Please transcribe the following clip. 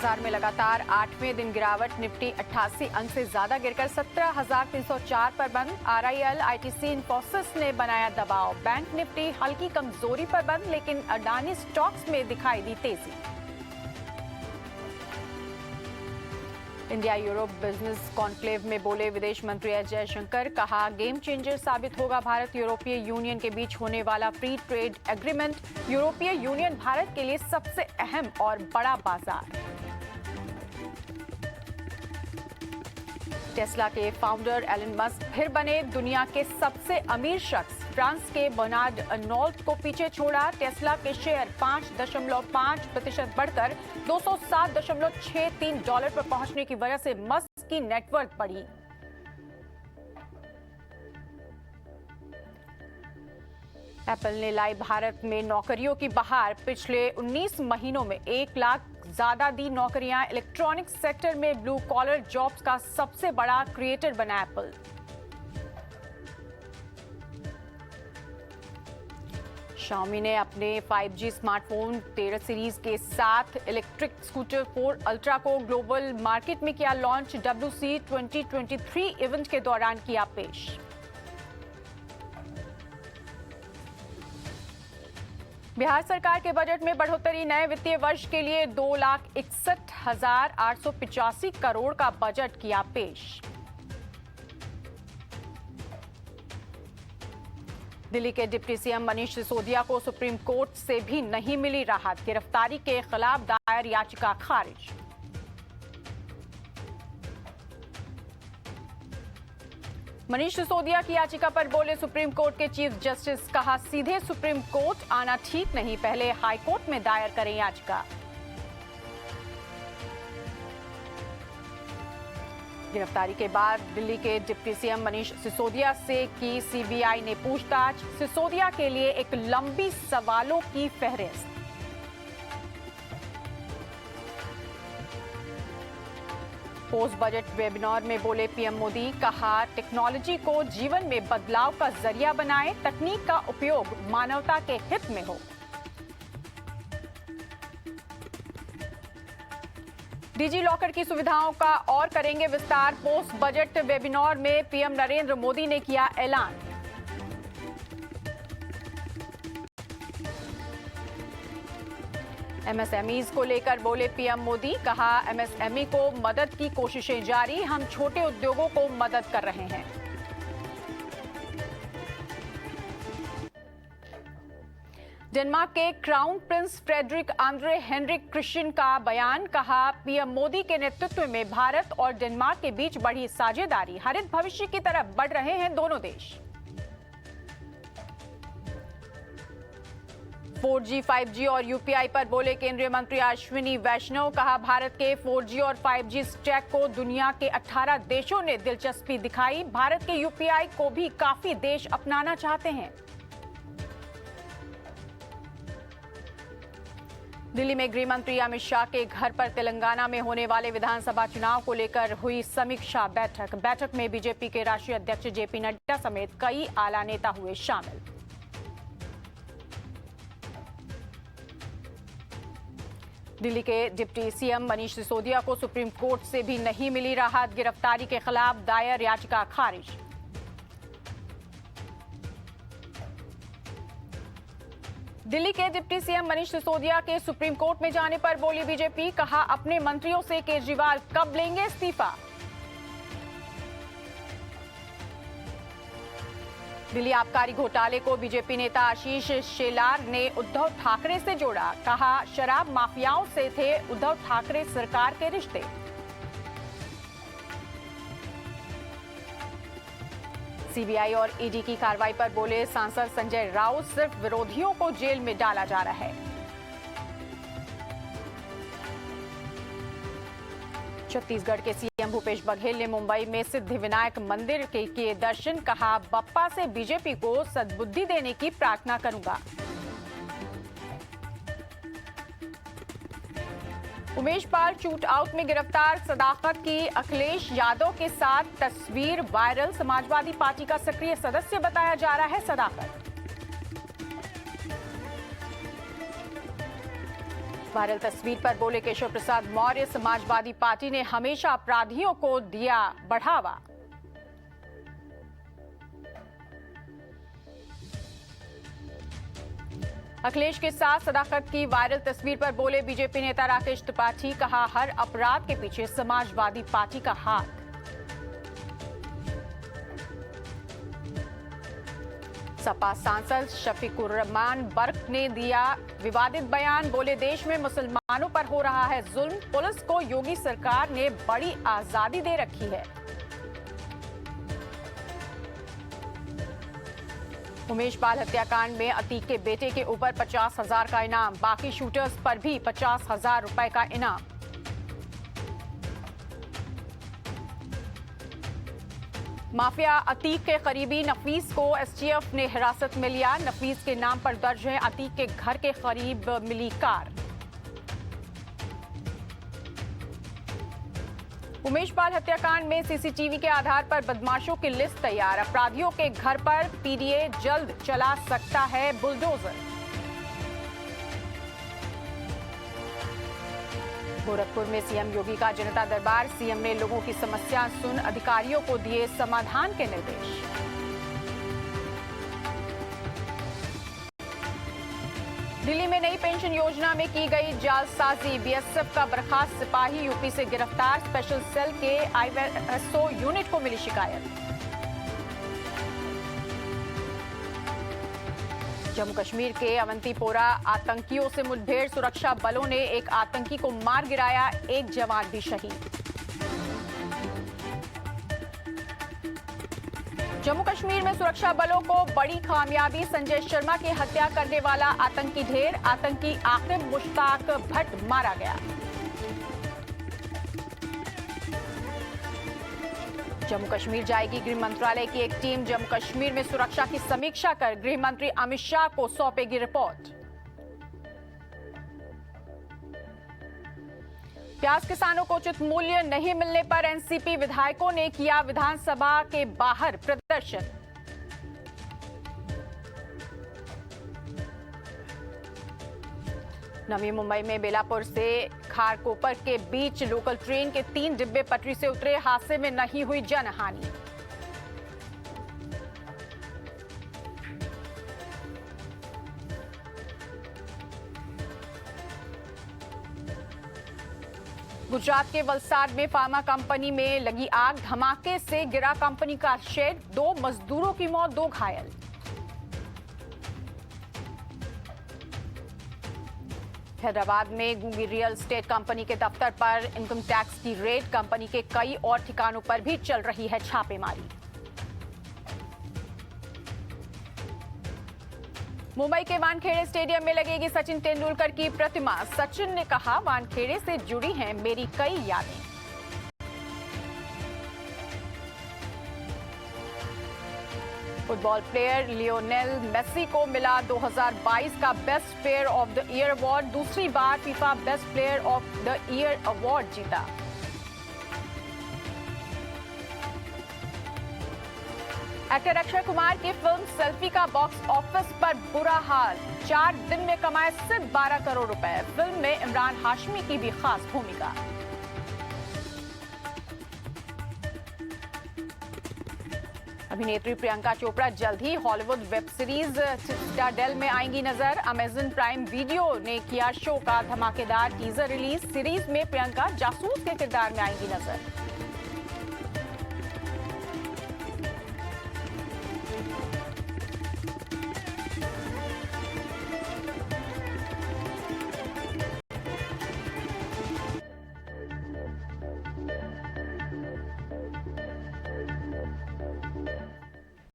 बाजार में लगातार 8वें दिन गिरावट। निफ्टी 88 अंक से ज्यादा गिरकर 17,304 पर बंद। आरआईएल, आईटीसी, इंफोसिस ने बनाया दबाव। बैंक निफ्टी हल्की कमजोरी पर बंद, लेकिन अडानी स्टॉक्स में दिखाई दी तेजी। इंडिया यूरोप बिजनेस कॉन्क्लेव में बोले विदेश मंत्री एस जयशंकर। कहा, गेम चेंजर साबित होगा भारत यूरोपीय यूनियन के बीच होने वाला फ्री ट्रेड एग्रीमेंट। यूरोपीय यूनियन भारत के लिए सबसे अहम और बड़ा बाजार। टेस्ला के फाउंडर एलन मस्क फिर बने दुनिया के सबसे अमीर शख्स। फ्रांस के बर्नार्ड अर्नोल्ट को पीछे छोड़ा। टेस्ला के शेयर 5.5% बढ़कर $207.63 पर पहुंचने की वजह से मस्क की नेटवर्थ बढ़ी। एप्पल ने लाई भारत में नौकरियों की बहार। पिछले 19 महीनों में 1 लाख ज्यादा दी नौकरियां। इलेक्ट्रॉनिक्स सेक्टर में ब्लू कॉलर जॉब्स का सबसे बड़ा क्रिएटर बना एप्पल। Xiaomi ने अपने 5G स्मार्टफोन 13 सीरीज के साथ इलेक्ट्रिक स्कूटर 4 अल्ट्रा को ग्लोबल मार्केट में किया लॉन्च। WC 2023 इवेंट के दौरान किया पेश। बिहार सरकार के बजट में बढ़ोतरी। नए वित्तीय वर्ष के लिए 2,61,885 करोड़ का बजट किया पेश। दिल्ली के डिप्टी सीएम मनीष सिसोदिया को सुप्रीम कोर्ट से भी नहीं मिली राहत। गिरफ्तारी के खिलाफ दायर याचिका खारिज। मनीष सिसोदिया की याचिका पर बोले सुप्रीम कोर्ट के चीफ जस्टिस। कहा, सीधे सुप्रीम कोर्ट आना ठीक नहीं, पहले हाई कोर्ट में दायर करें याचिका। गिरफ्तारी के बाद दिल्ली के डिप्टी सीएम मनीष सिसोदिया से की सीबीआई ने पूछताछ। सिसोदिया के लिए एक लंबी सवालों की फहरिस्त। पोस्ट बजट वेबिनार में बोले पीएम मोदी। कहा, टेक्नोलॉजी को जीवन में बदलाव का जरिया बनाएं, तकनीक का उपयोग मानवता के हित में हो। डिजी लॉकर की सुविधाओं का और करेंगे विस्तार। पोस्ट बजट वेबिनार में पीएम नरेंद्र मोदी ने किया ऐलान। एमएसएमईज को लेकर बोले पीएम मोदी। कहा, एमएसएमई को मदद की कोशिशें जारी, हम छोटे उद्योगों को मदद कर रहे हैं। डेनमार्क के crown prince Frederik Andre Henrik Christian का बयान। कहा, पीएम मोदी के नेतृत्व में भारत और डेनमार्क के बीच बढ़ी साझेदारी। हरित भविष्य की तरफ बढ़ रहे हैं दोनों देश। 4G, 5G और यूपीआई पर बोले केंद्रीय मंत्री अश्विनी वैष्णव। कहा, भारत के 4G और 5G स्टैक को दुनिया के 18 देशों ने दिलचस्पी दिखाई। भारत के यूपीआई को भी काफी देश अपनाना चाहते हैं। दिल्ली में गृह मंत्री अमित शाह के घर पर तेलंगाना में होने वाले विधानसभा चुनाव को लेकर हुई समीक्षा बैठक। बैठक में बीजेपी के राष्ट्रीय अध्यक्ष जेपी नड्डा समेत कई आला नेता हुए शामिल। दिल्ली के डिप्टी सीएम मनीष सिसोदिया को सुप्रीम कोर्ट से भी नहीं मिली राहत। गिरफ्तारी के खिलाफ दायर याचिका खारिज। दिल्ली के डिप्टी सीएम मनीष सिसोदिया के सुप्रीम कोर्ट में जाने पर बोली बीजेपी। कहा, अपने मंत्रियों से केजरीवाल कब लेंगे इस्तीफा। दिल्ली आबकारी घोटाले को बीजेपी नेता आशीष शेलार ने उद्धव ठाकरे से जोड़ा। कहा, शराब माफियाओं से थे उद्धव ठाकरे सरकार के रिश्ते। सीबीआई और ईडी की कार्रवाई पर बोले सांसद संजय राउत। सिर्फ विरोधियों को जेल में डाला जा रहा है। छत्तीसगढ़ के सीएम भूपेश बघेल ने मुंबई में सिद्धिविनायक मंदिर के किए दर्शन। कहा, बप्पा से बीजेपी को सद्बुद्धि देने की प्रार्थना करूंगा। उमेश पाल शूट आउट में गिरफ्तार। सदाकत की अखिलेश यादव के साथ तस्वीर वायरल। समाजवादी पार्टी का सक्रिय सदस्य बताया जा रहा है सदाकत। वायरल तस्वीर पर बोले केशव प्रसाद मौर्य, समाजवादी पार्टी ने हमेशा अपराधियों को दिया बढ़ावा। अखिलेश के साथ सदाकत की वायरल तस्वीर पर बोले बीजेपी नेता राकेश त्रिपाठी, कहा हर अपराध के पीछे समाजवादी पार्टी का हाथ। सपा सांसद शफीकुर्रहमान बर्क ने दिया विवादित बयान, बोले देश में मुसलमानों पर हो रहा है जुल्म, पुलिस को योगी सरकार ने बड़ी आजादी दे रखी है। उमेश बाल हत्याकांड में अतीक के बेटे के ऊपर 50,000 का इनाम, बाकी शूटर्स पर भी 50,000 रुपए का इनाम। माफिया अतीक के करीबी नफीस को एसटीएफ ने हिरासत में लिया। नफीस के नाम पर दर्ज है अतीक के घर के करीब मिली कार। उमेश बाल हत्याकांड में सीसीटीवी के आधार पर बदमाशों की लिस्ट तैयार, अपराधियों के घर पर पीडीए जल्द चला सकता है बुलडोजर। गोरखपुर में सीएम योगी का जनता दरबार, सीएम ने लोगों की समस्या सुन अधिकारियों को दिए समाधान के निर्देश। दिल्ली में नई पेंशन योजना में की गई जालसाजी, बीएसएफ का बर्खास्त सिपाही यूपी से गिरफ्तार, स्पेशल सेल के आईएसओ यूनिट को मिली शिकायत। जम्मू कश्मीर के अवंतीपोरा आतंकियों से मुठभेड़, सुरक्षा बलों ने एक आतंकी को मार गिराया, एक जवान भी शहीद। जम्मू कश्मीर में सुरक्षा बलों को बड़ी कामयाबी, संजय शर्मा की हत्या करने वाला आतंकी ढेर, आतंकी आकिब मुश्ताक भट्ट मारा गया। जम्मू कश्मीर जाएगी गृह मंत्रालय की एक टीम, जम्मू कश्मीर में सुरक्षा की समीक्षा कर गृह मंत्री अमित शाह को सौंपेगी रिपोर्ट। प्याज किसानों को उचित मूल्य नहीं मिलने पर एनसीपी विधायकों ने किया विधानसभा के बाहर प्रदर्शन। नवी मुंबई में बेलापुर से खारकोपर के बीच लोकल ट्रेन के 3 डिब्बे पटरी से उतरे, हादसे में नहीं हुई जनहानि। गुजरात के वलसाड में फार्मा कंपनी में लगी आग, धमाके से गिरा कंपनी का शेड, 2 मजदूरों की मौत, 2 घायल। हैदराबाद में गूंगी रियल एस्टेट कंपनी के दफ्तर पर इनकम टैक्स की रेड, कंपनी के कई और ठिकानों पर भी चल रही है छापेमारी। मुंबई के वानखेड़े स्टेडियम में लगेगी सचिन तेंदुलकर की प्रतिमा, सचिन ने कहा वानखेड़े से जुड़ी हैं मेरी कई यादें। फुटबॉल प्लेयर लियोनेल मेसी को मिला 2022 का best player of the year award, दूसरी बार FIFA best player of the year award जीता। एक्टर अक्षय कुमार की फिल्म सेल्फी का बॉक्स ऑफिस पर बुरा हाल, 4 दिन में कमाए सिर्फ 12 करोड़ रुपए। फिल्म में इमरान हाशमी की भी खास भूमिका। अभिनेत्री प्रियंका चोपड़ा जल्द ही हॉलीवुड वेब सीरीज सिटाडेल में आएंगी नजर। अमेजन प्राइम वीडियो ने किया शो का धमाकेदार टीजर रिलीज, सीरीज में प्रियंका जासूस के किरदार में आएंगी नजर।